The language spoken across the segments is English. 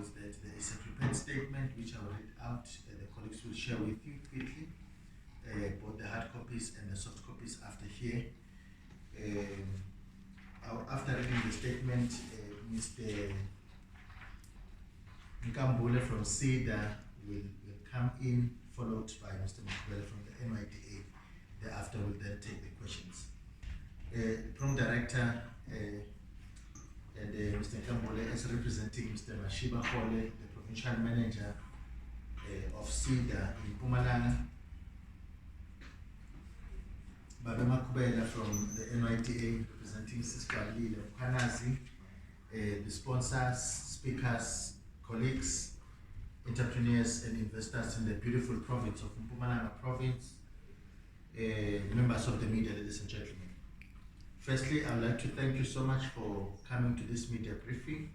is that there is a prepared statement which I will read out. The colleagues will share with you quickly, both the hard copies and the soft copies after here. After reading the statement, Mr. Nkambule from SEDA will come in, followed by Mr. Mpumalanga from the NYDA. Thereafter, we'll then take the questions. Prom Director and Mr. Nkambule is representing Mr. Mashiba Hole, the Provincial Manager of SEDA in Mpumalanga. Babema Kubela from the NYDA representing Sister Lila Kwanazi, the sponsors, speakers, colleagues, entrepreneurs and investors in the beautiful province of Mpumalanga province, members of the media, ladies and gentlemen. Firstly, I would like to thank you so much for coming to this media briefing.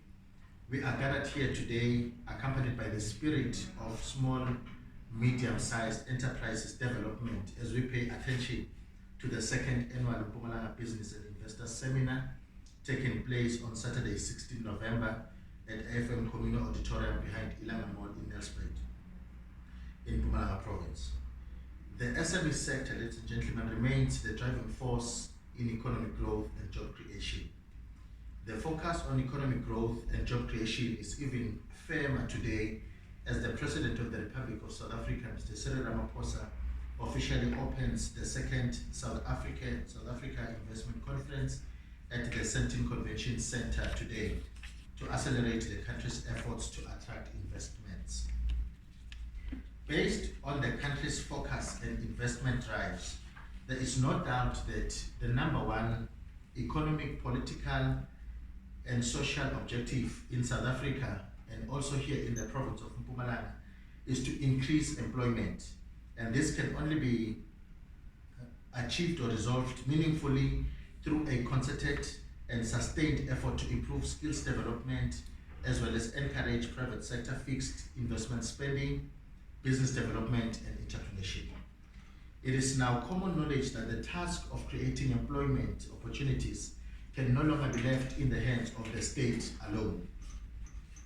We are gathered here today accompanied by the spirit of small, medium-sized enterprises development as we pay attention to the second annual Mpumalanga Business and Investor Seminar taking place on Saturday, 16 November at AFM Communal Auditorium behind Ilanga Mall in Nelspruit, in Mpumalanga Province. The SME sector, ladies and gentlemen, remains the driving force in economic growth and job creation. The focus on economic growth and job creation is even firmer today as the President of the Republic of South Africa, Mr. Cyril Ramaphosa, officially opens the second South Africa Investment Conference at the Sentin Convention Center today to accelerate the country's efforts to attract investments. Based on the country's focus and investment drives, there is no doubt that the number one economic, political, and social objective in South Africa and also here in the province of Mpumalanga is to increase employment. And this can only be achieved or resolved meaningfully through a concerted and sustained effort to improve skills development as well as encourage private sector fixed investment spending, business development, and entrepreneurship. It is now common knowledge that the task of creating employment opportunities can no longer be left in the hands of the state alone.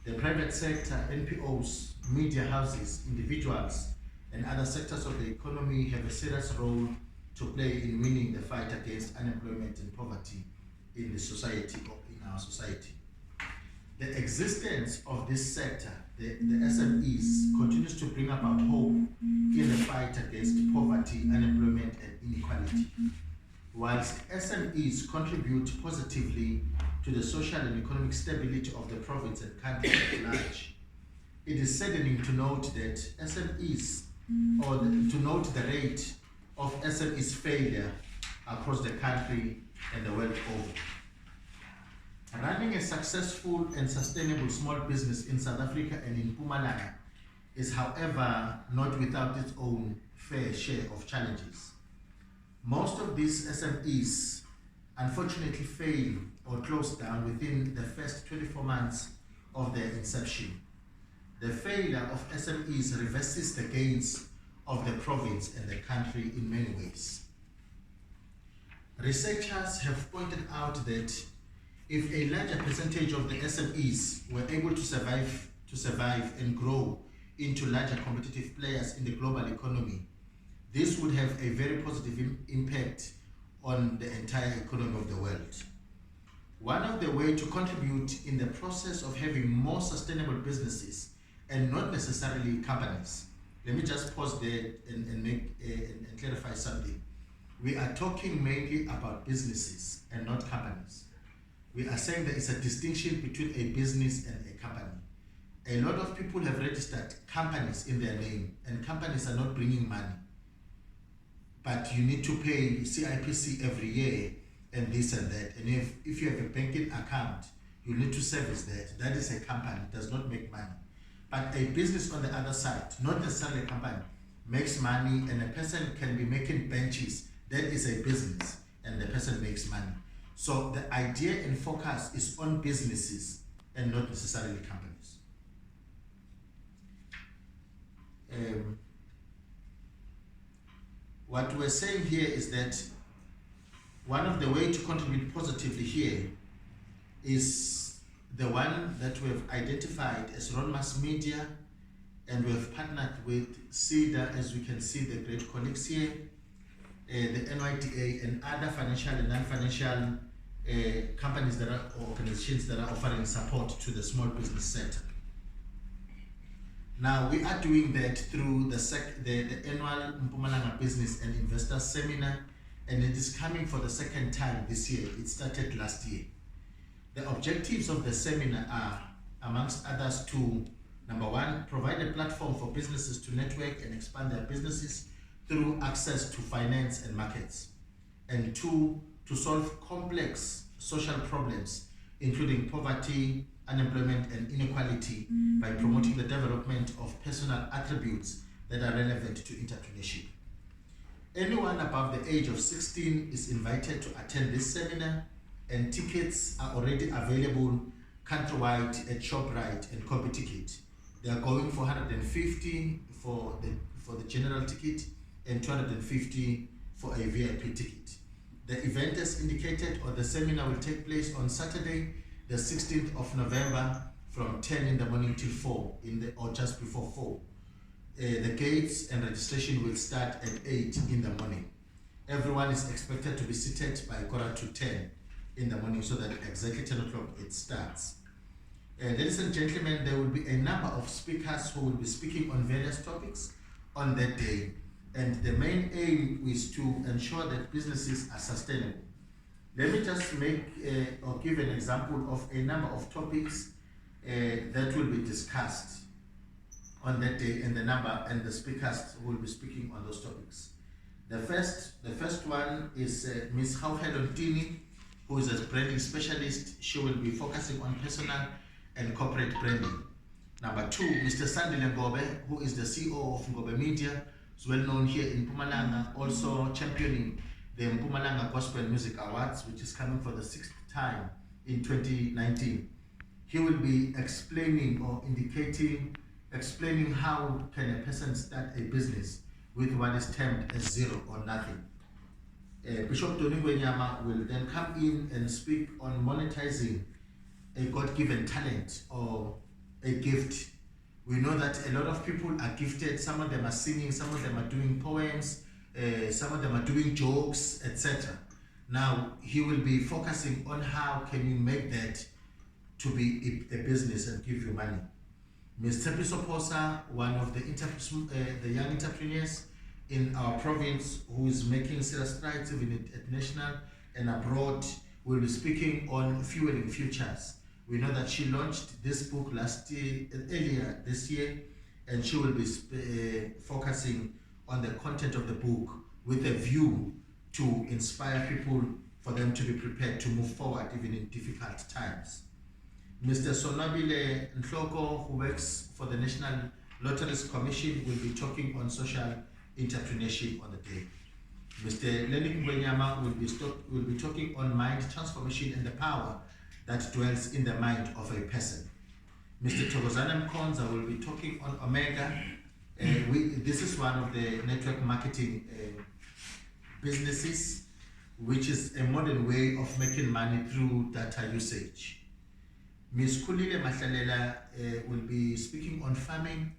The private sector, NPOs, media houses, individuals, and other sectors of the economy have a serious role to play in winning the fight against unemployment and poverty in the society or in our society. The existence of this sector, the SMEs, continues to bring about hope in the fight against poverty, unemployment, and inequality. Whilst SMEs contribute positively to the social and economic stability of the province and country at large, it is saddening to note that to note the rate of SMEs failure across the country and the world over. Running a successful and sustainable small business in South Africa and in Mpumalanga is, however, not without its own fair share of challenges. Most of these SMEs unfortunately fail or close down within the first 24 months of their inception. The failure of SMEs reverses the gains of the province and the country in many ways. Researchers have pointed out that if a larger percentage of the SMEs were able to survive and grow into larger competitive players in the global economy, this would have a very positive impact on the entire economy of the world. One of the ways to contribute in the process of having more sustainable businesses and not necessarily companies. Let me just pause there and clarify something. We are talking mainly about businesses and not companies. We are saying there is a distinction between a business and a company. A lot of people have registered companies in their name, and companies are not bringing money. But you need to pay CIPC every year and this and that. And if you have a banking account, you need to service that. That is a company, it does not make money. But a business on the other side, not necessarily a company, makes money, and a person can be making benches. That is a business and the person makes money. So the idea and focus is on businesses and not necessarily companies. What we're saying here is that one of the ways to contribute positively here is the one that we have identified as Ron Mass Media, and we have partnered with CEDA, as we can see the great colleagues here, the NYTA and other financial and non-financial companies that are, or organizations that are offering support to the small business sector. Now we are doing that through the annual Mpumalanga Business and Investor Seminar, and it is coming for the second time this year. It started last year. The objectives of the seminar are, amongst others, to, number one, provide a platform for businesses to network and expand their businesses through access to finance and markets. And two, to solve complex social problems, including poverty, unemployment, and inequality by promoting the development of personal attributes that are relevant to entrepreneurship. Anyone above the age of 16 is invited to attend this seminar, and tickets are already available countrywide at ShopRite and Copy Ticket. They are going for 150 for the general ticket and 250 for a VIP ticket. The event as indicated, or the seminar, will take place on Saturday, the 16th of November from 10 in the morning till 4 or just before 4. The gates and registration will start at 8 in the morning. Everyone is expected to be seated by 9:45 in the morning, so that exactly 10 o'clock it starts. Ladies and gentlemen, there will be a number of speakers who will be speaking on various topics on that day. And the main aim is to ensure that businesses are sustainable. Let me just make or give an example of a number of topics that will be discussed on that day, and the speakers who will be speaking on those topics. The first one is Ms. Hauhelo Ntini, who is a branding specialist. She will be focusing on personal and corporate branding. Number two, Mr. Sandile Ngobe, who is the CEO of Ngobe Media, is well known here in Mpumalanga, also championing the Mpumalanga Gospel Music Awards, which is coming for the 6th time in 2019. He will be explaining how can a person start a business with what is termed as zero or nothing. Bishop Tony Ngwenyama will then come in and speak on monetizing a God-given talent or a gift. We know that a lot of people are gifted. Some of them are singing, some of them are doing poems, some of them are doing jokes, etc. Now, he will be focusing on how can you make that to be a business and give you money. Ms. Tepiso Posa, one of the young entrepreneurs in our province who is making serious strides even at national and abroad, will be speaking on fueling futures. We know that she launched this book earlier this year, and she will be focusing on the content of the book with a view to inspire people for them to be prepared to move forward even in difficult times. Mr. Sonabile Nhloko, who works for the National Lotteries Commission, will be talking on social entrepreneurship on the day. Mr. Lenny Ngwenyama will be talking on mind transformation and the power that dwells in the mind of a person. Mr. Thokozana Mkonza will be talking on Omega. This is one of the network marketing businesses, which is a modern way of making money through data usage. Ms. Kulile Mahlalela will be speaking on farming.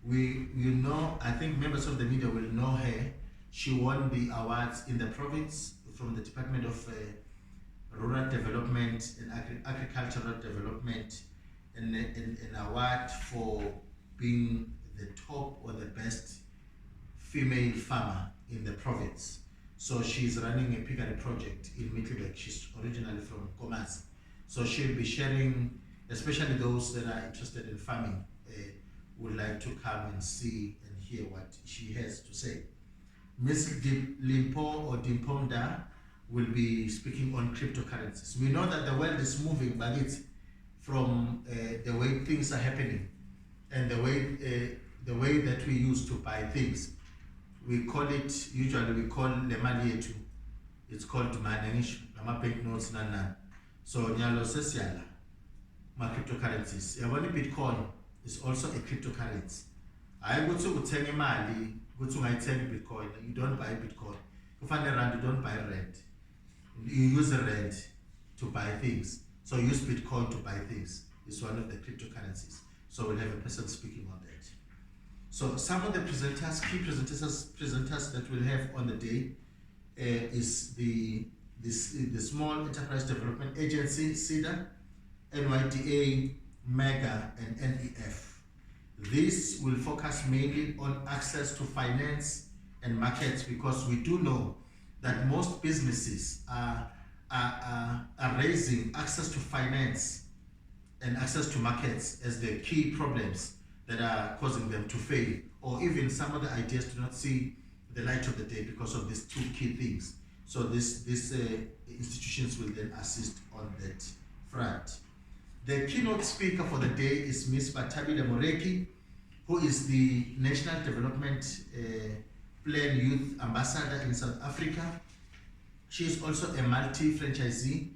I think members of the media will know her. She won the awards in the province from the Department of Rural Development and Agricultural Development, and an award for being the top or the best female farmer in the province. So she's running a piggery project in Middelburg. She's originally from Komasi. So she'll be sharing, especially those that are interested in farming, would like to come and see and hear what she has to say. Ms. Limpo or Dimponda will be speaking on cryptocurrencies. We know that the world is moving, but it's from the way things are happening and the way that we used to buy things. We call it, usually we call le mali yetu, it's called money, nama bank notes nana. So nyalo sesiala, ma cryptocurrencies. Yabani Bitcoin is also a cryptocurrency. I go to utenge mali, go to my Bitcoin. You don't buy Bitcoin. You find a rand, you don't buy rand. You use a rand to buy things. So use Bitcoin to buy things. It's one of the cryptocurrencies. So we'll have a person speaking on that. So some of the presenters, key presenters that we'll have on the day is the Small Enterprise Development Agency, SEDA, NYDA, MEGA, and NEF. This will focus mainly on access to finance and markets, because we do know that most businesses are raising access to finance and access to markets as the key problems that are causing them to fail, or even some of the ideas do not see the light of the day because of these two key things. So these institutions will then assist on that front. The keynote speaker for the day is Ms. Batabile Moreki, who is the National Development Plan Youth Ambassador in South Africa. She is also a multi-franchisee.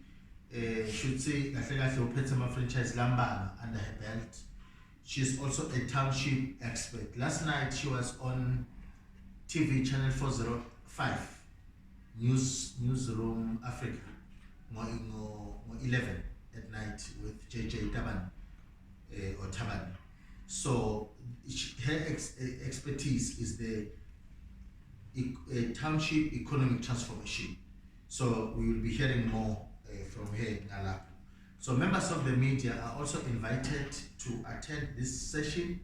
Should say franchise Lamba under her belt. She's also a township expert. Last night she was on TV channel 405 Newsroom Africa, 11 at night with JJ Taban or Taban. So her expertise is the township economic transformation. So we will be hearing more from her in Alap. So members of the media are also invited to attend this session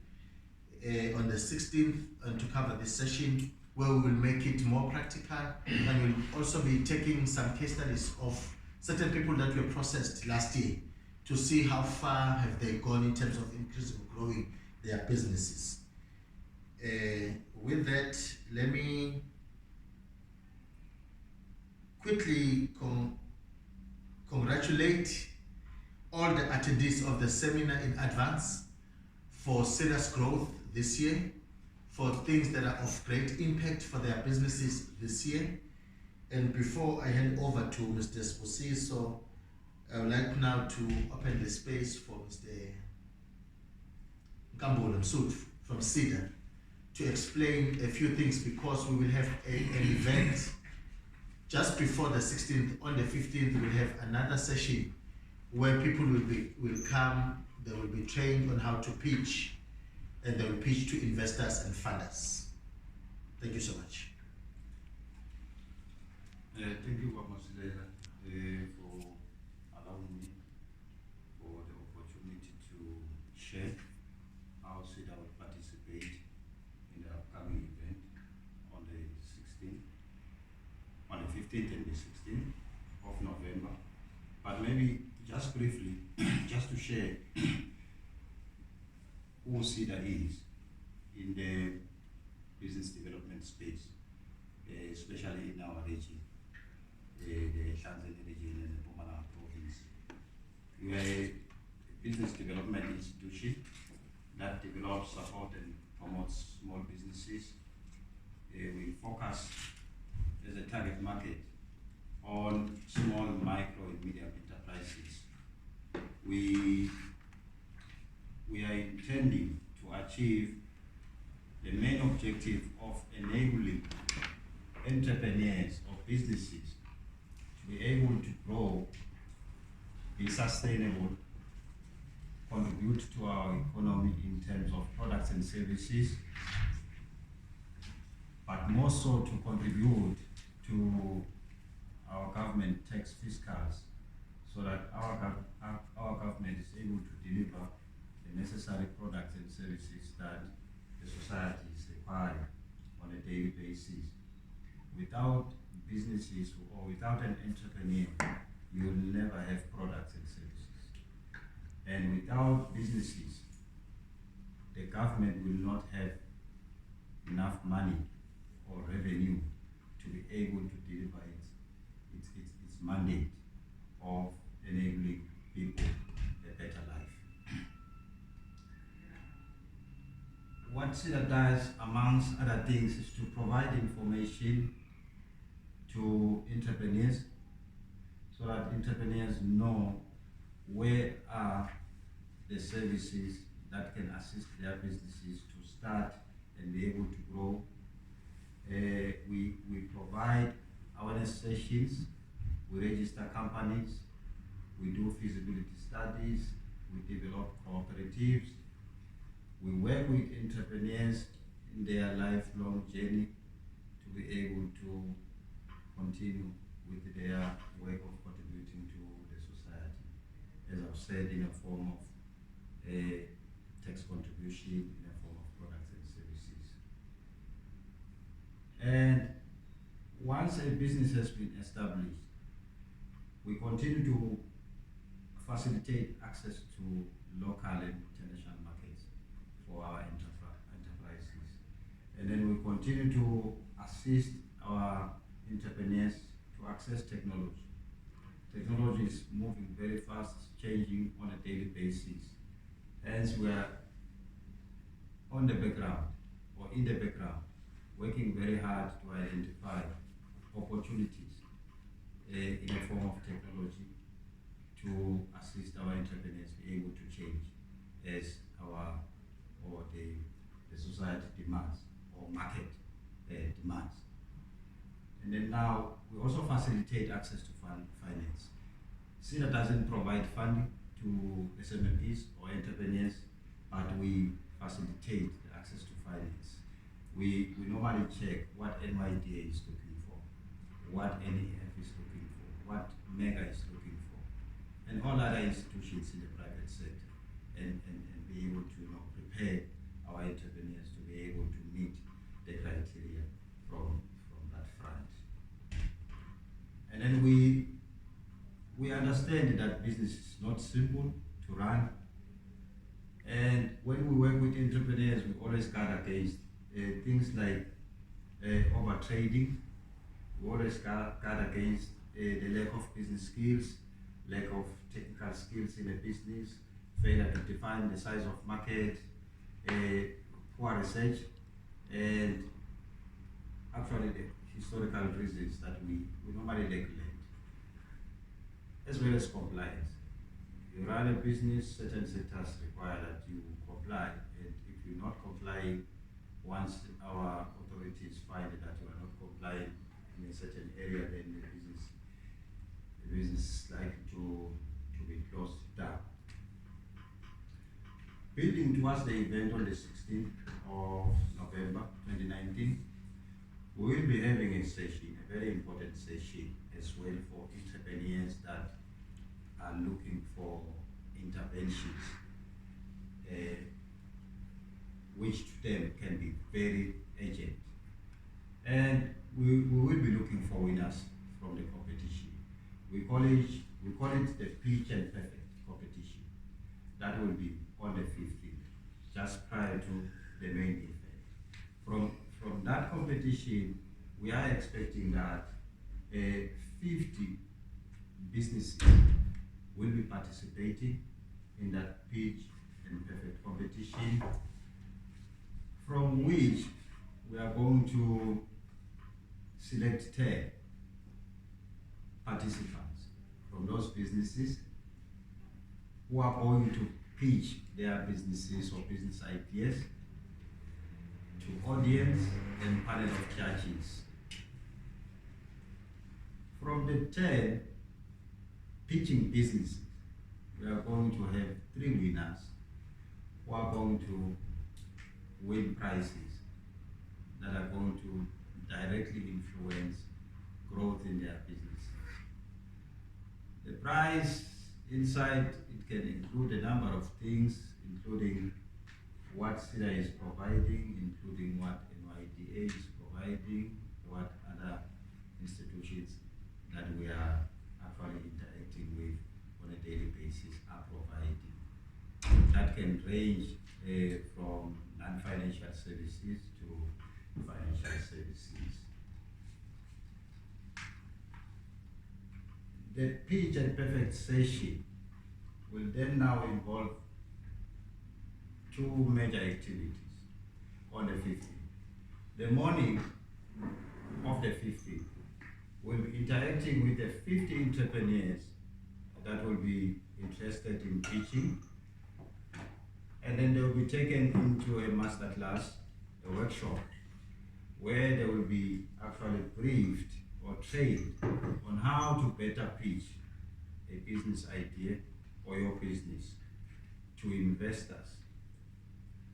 on the 16th and to cover this session, where we will make it more practical, and we'll also be taking some case studies of certain people that were processed last year to see how far have they gone in terms of increasing and growing their businesses. With that, let me quickly congratulate all the attendees of the seminar in advance for serious growth this year, for things that are of great impact for their businesses this year. And before I hand over to Mr. Sposiso, I would like now to open the space for Mr. Nelspruit from SEDA to explain a few things, because we will have an event just before the 16th. On the 15th, we'll have another session where people will come, they will be trained on how to pitch, and they will pitch to investors and funders. Thank you so much. Thank you, Wamasilela, for allowing me for the opportunity to share how SEDA will participate in the upcoming event on the 16th, on the 15th and the 16th of November. But maybe just briefly, just to share who SEDA is in the business development space, especially in our region, the Tanzania region and the Mpumalanga province. We are a business development institution that develops, support and promotes small businesses. We focus as a target market on small, micro and medium enterprises. We are intending to achieve the main objective of enabling entrepreneurs or businesses to be able to grow, be sustainable, contribute to our economy in terms of products and services, but more so to contribute to our government tax fiscals, so that our government is able to deliver the necessary products and services that the society is requiring on a daily basis. Without businesses or without an entrepreneur, you will never have products and services. And without businesses, the government will not have enough money or revenue to be able to deliver its mandate of enabling people a better life. What SEDA does, amongst other things, is to provide information to entrepreneurs so that entrepreneurs know where are the services that can assist their businesses to start and be able to grow. We provide awareness sessions, we register companies, we do feasibility studies, we develop cooperatives, we work with entrepreneurs in their lifelong journey to be able to continue with their work of contributing to the society. As I've said, in a form of a tax contribution, in a form of products and services. And once a business has been established, we continue to facilitate access to local and international markets for our enterprises. And then we continue to assist our entrepreneurs to access technology. Technology is moving very fast, changing on a daily basis. Hence, we are on the background or in the background, working very hard to identify opportunities in the form of technology to assist our entrepreneurs be able to change as our or the society demands or market demands. And then now we also facilitate access to finance. SEDA doesn't provide funding to SMEs or entrepreneurs, but we facilitate the access to finance. We normally check what NYDA is looking for, what NEF is looking for, what MEGA is looking for, and all other institutions in the private sector, and be able to prepare our entrepreneurs to be able to meet the criteria from that front. And then we understand that business is not simple to run, and when we work with entrepreneurs, we always guard against things like over trading. We always guard against the lack of business skills, lack of technical skills in a business, failure to define the size of market, poor research, and actually the historical reasons that we normally neglect, as well as compliance. You run a business, certain sectors require that you comply, and if you're not complying, once our authorities find that you are not complying in a certain area, then the business is likely to be closed down. Building towards the event on the 16th of November 2019, we will be having a session, a very important session as well for entrepreneurs that are looking for interventions, which to them can be very urgent. And we will be looking for winners from the competition. We call it the Pitch and Perfect competition. That will be on the 15th, just prior to the main event. From that competition, we are expecting that 50 businesses will be participating in that Pitch and Perfect competition, from which we are going to select 10 participants from those businesses who are going to pitch their businesses or business ideas to audience and panel of judges. From the 10 pitching businesses, we are going to have 3 winners who are going to win prizes that are going to directly influence growth in their businesses. The prize inside, it can include a number of things, including what SEDA is providing, including what NYDA is providing, what other institutions that we are actually interacting with on a daily basis are providing. That can range from non-financial services to financial services. The Pitch and Perfect session will then now involve 2 major activities on the 15th. The morning of the 15th, we'll be interacting with the 50 entrepreneurs that will be interested in pitching, and then they will be taken into a masterclass, a workshop, where they will be actually briefed or trained on how to better pitch a business idea or your business to investors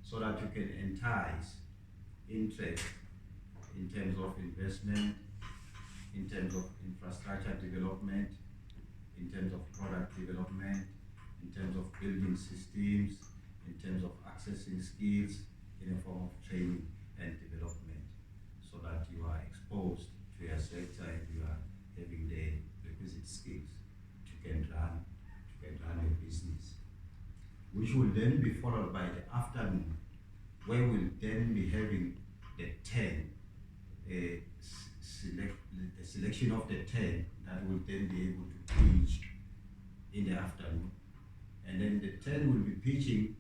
so that you can entice interest in terms of investment, in terms of infrastructure development, in terms of product development, in terms of building systems, in terms of accessing skills in a form of training and development, so that you are exposed to your sector and you are having the requisite skills to can run your business, which will then be followed by the afternoon, where we'll then be having the 10, the selection of the 10 that will then be able to pitch in the afternoon. And then the 10 will be pitching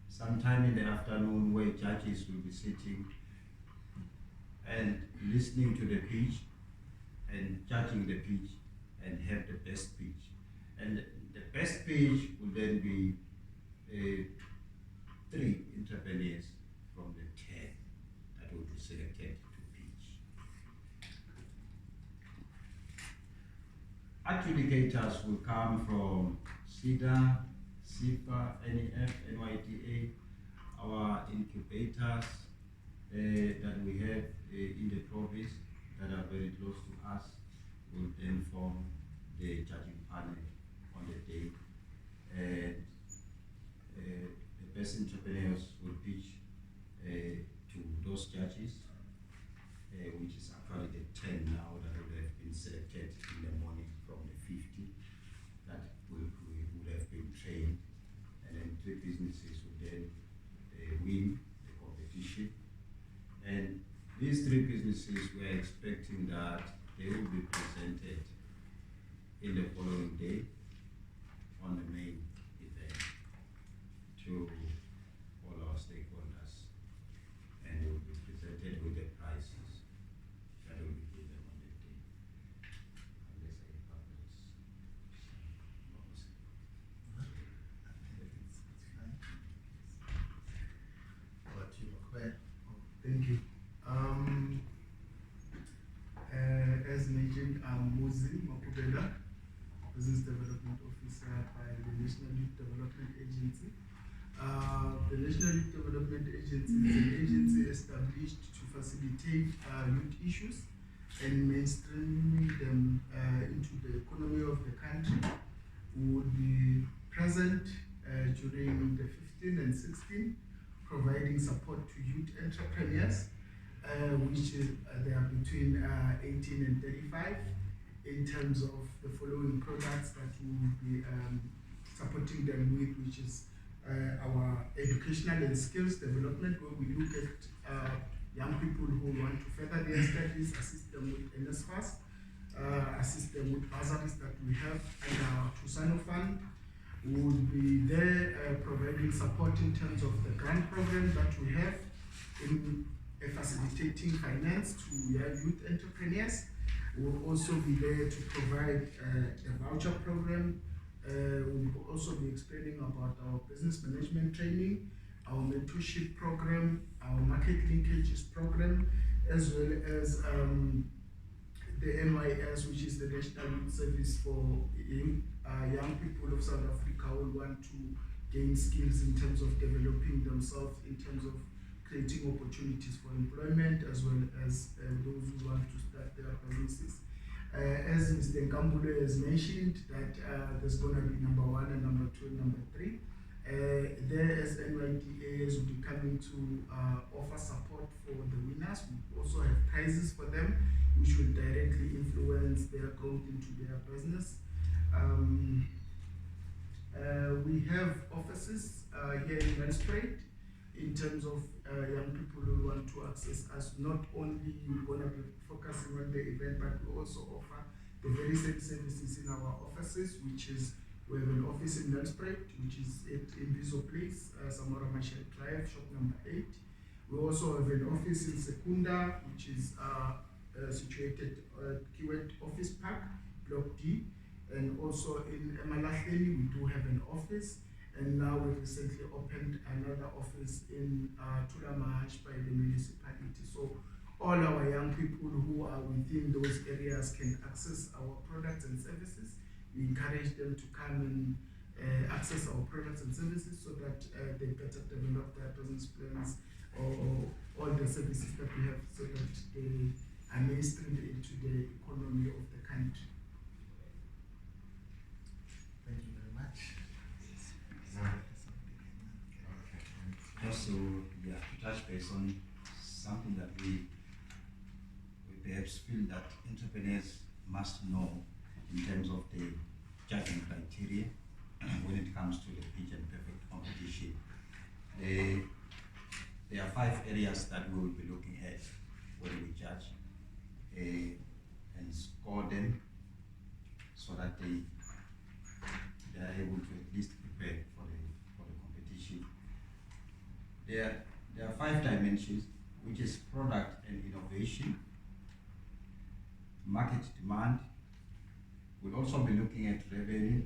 sometime in the afternoon, where judges will be sitting and listening to the pitch and judging the pitch and have the best pitch. And the best pitch will then be 3 entrepreneurs from the 10 that will be selected to pitch. Adjudicators will come from SIDA, SIFA, NEF, NYTA, our incubators that we have in the province that are very close to us will then form the judging panel on the day. And the best entrepreneurs will pitch to those judges, which is actually the 10 now that would have been selected in the morning from the 50 that would have been trained. And then 3 businesses will then win the competition. And these 3 businesses, we are expecting that they will be presented in the following day on the main event to all our stakeholders, and they will be presented with the prizes that will be given on the day. Unless I publish. Thank you. As mentioned, I'm Muzi Mapubela, Business Development Officer by the National Youth Development Agency. The National Youth Development Agency is an agency established to facilitate youth issues and mainstreaming them into the economy of the country. We will be present during the 15 and 16, providing support to youth entrepreneurs, which they are between 18 and 35, in terms of the following products that we will be supporting them with, which is our educational and skills development, where we look at young people who want to further their studies, assist them with NSFAS, assist them with bursaries that we have and our Tusano Fund. We will be there providing support in terms of the grant program that we have in facilitating finance to youth entrepreneurs. We will also be there to provide the voucher program. We will also be explaining about our business management training, our mentorship program, our market linkages program, as well as the NYS, which is the National Youth Service for young people of South Africa who want to gain skills in terms of developing themselves, in terms of creating opportunities for employment, as well as those who want to start their businesses. As Mr. Nkambule has mentioned, that there's going to be number 1 and number 2 and number 3. There, as NYTAs will be coming to offer support for the winners. We also have prizes for them, which will directly influence their growth into their business. We have offices here in Nelspruit in terms of young people who want to access us. Not only we're going to be focusing on the event, but we also offer the very same services in our offices, which is we have an office in Nelspruit, which is in Bizo Place, Samora Machel Drive, shop number 8. We also have an office in Secunda, which is situated at Kiwet Office Park, Block D. And also in Emalahleni, we do have an office. And now we recently opened another office in Tulamahash by the municipality. So all our young people who are within those areas can access our products and services. we encourage them to come and access our products and services so that they better develop their business plans or all the services that we have so that they are mainstreamed into the economy of the country. Thank you very much. Just to touch base on something that we perhaps feel that entrepreneurs must know in terms of the judging criteria when it comes to the pitch and perfect competition. There are 5 areas that we will be looking at when we judge and score them so that they are able to at least prepare for the competition. There are 5 dimensions, which is product and innovation, market demand. We'll also be looking at revenue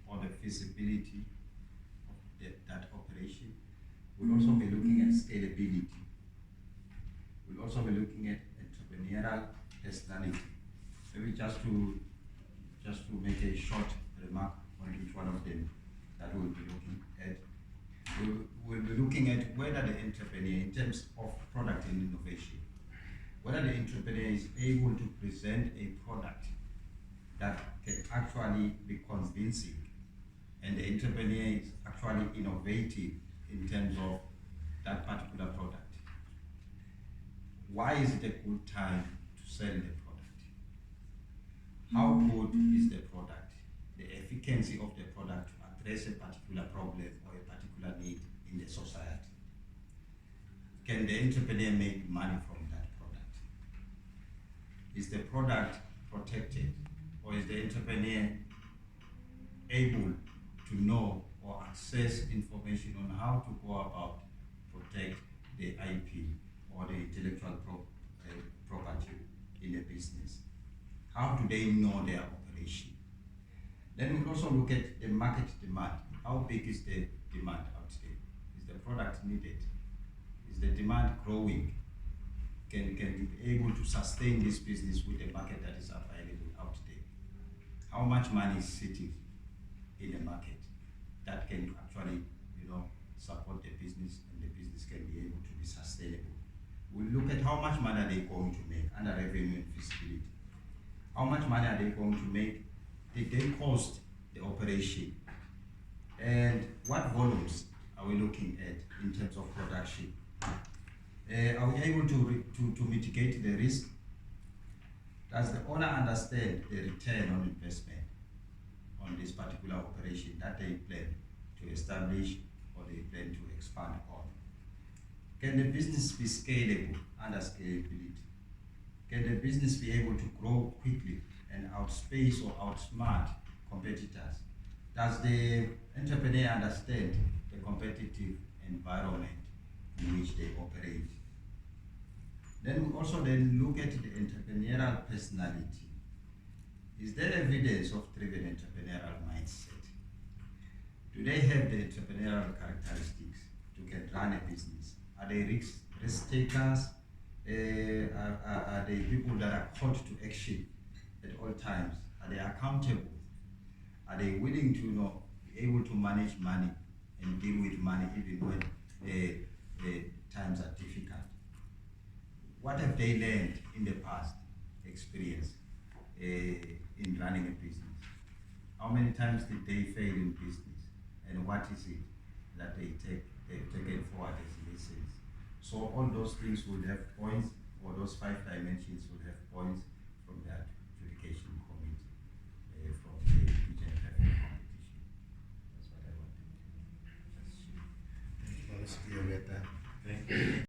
or the feasibility of that operation. We'll also be looking at scalability. We'll also be looking at entrepreneurial personality. Maybe just to make a short remark on each one of them that we'll be looking at. We'll be looking at whether the entrepreneur, in terms of product and innovation, whether the entrepreneur is able to present a product that can actually be convincing and the entrepreneur is actually innovative in terms of that particular product. Why is it a good time to sell the product? How good is the product? The efficacy of the product to address a particular problem or a particular need in the society. Can the entrepreneur make money from that product? Is the product protected? Or is the entrepreneur able to know or access information on how to go about protect the IP or the intellectual property in the business? How do they know their operation? Then we'll also look at the market demand. How big is the demand out there? Is the product needed? Is the demand growing? Can you be able to sustain this business with the market that is available out there? How much money is sitting in the market that can actually, support the business and the business can be able to be sustainable? We'll look at how much money are they going to make under revenue and feasibility. How much money are they going to make? Did they cost the operation? And what volumes are we looking at in terms of production? Are we able to mitigate the risk? Does the owner understand the return on investment on this particular operation that they plan to establish or they plan to expand on? Can the business be scalable under scalability? Can the business be able to grow quickly and outspace or outsmart competitors? Does the entrepreneur understand the competitive environment in which they operate? Then we also look at the entrepreneurial personality. Is there evidence of driven entrepreneurial mindset? Do they have the entrepreneurial characteristics to get run a business? Are they risk takers? Are they people that are called to action at all times? Are they accountable? Are they willing to be able to manage money and deal with money even when times are difficult? What have they learned in the past experience in running a business? How many times did they fail in business? And what is it that they've taken forward as lessons? So all those things will have points, or those 5 dimensions will have points from the adjudication committee from the pitch and perfect competition. That's what I wanted to share. Thank you. Thank you.